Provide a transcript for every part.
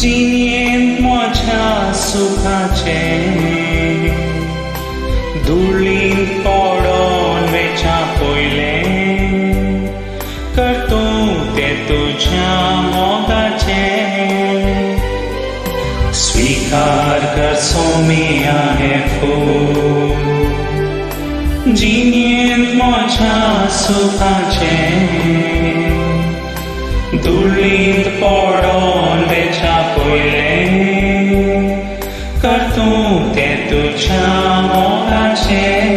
जिणेंत म्हज्या सुखाचें धुळींत पडोन वेच्या पयलें करतो तें तुज्या मोगाचें स्वीकार कर सोमिया हें फूल जिणेंत म्हज्या सुखाचें धुळींत पडोन वेच्या पयलें करतो तें तुज्या मोगाचें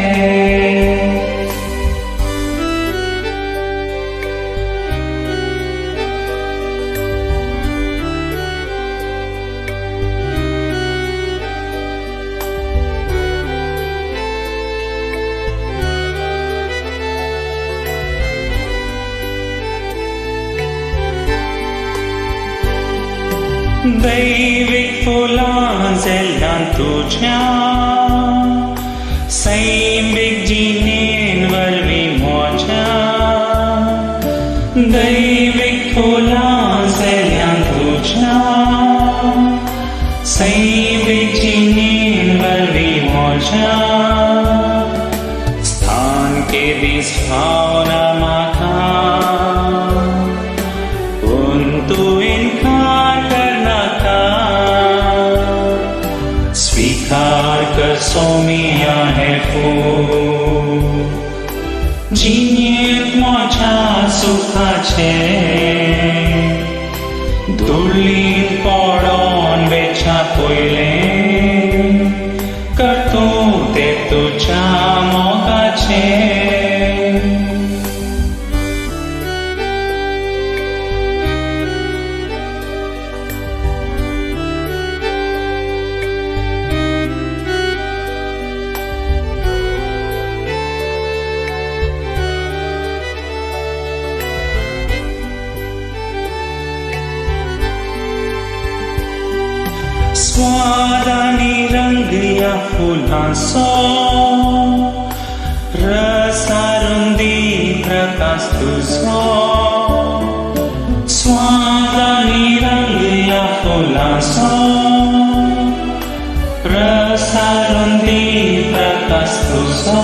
दैविक फुलां जेल्ल्यान तुज्या सैमीक जिणेन वरवीं म्हज्या दैविक फुलां जेल्ल्यान तुज्या सैमीक जिणेन वरवीं म्हज्या स्थान केदीस भावना म्हाका पूण तूं इन्कार स्वीकार कर सोमिया हें फूल जिणेंत म्हज्या सुखाचें धुळींत पडोन वेच्या पयलें करतो तें तुज्या मोगाचें स्वाद आनी रंग या फुलांचो रस आरुंदी प्रकाश तुजो स्वाद आनी रंग या फुलांचो रस आरुंदी प्रकाश तुजो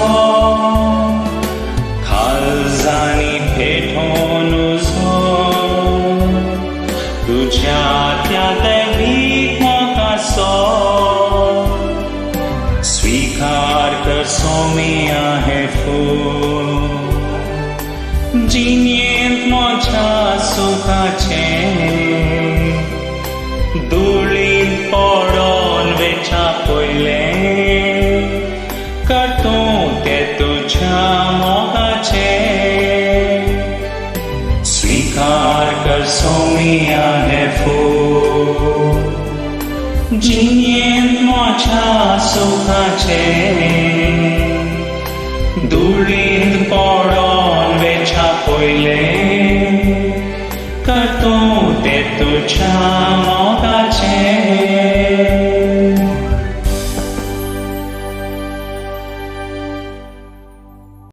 काळजांनी पेटोवन उजो तुज्या त्या दैवीक स्वीकार कर सोमिया हें फूल जिणेंत म्हज्या सुखाचें धुळींत पडोन वेच्या पयलें करतो तें तुज्या मोगाचें स्वीकार कर सोमिया हें फूल जिणेंत म्हज्या सुखाचें धुळींत पडोन वेच्या पयलें करतो तें तुज्या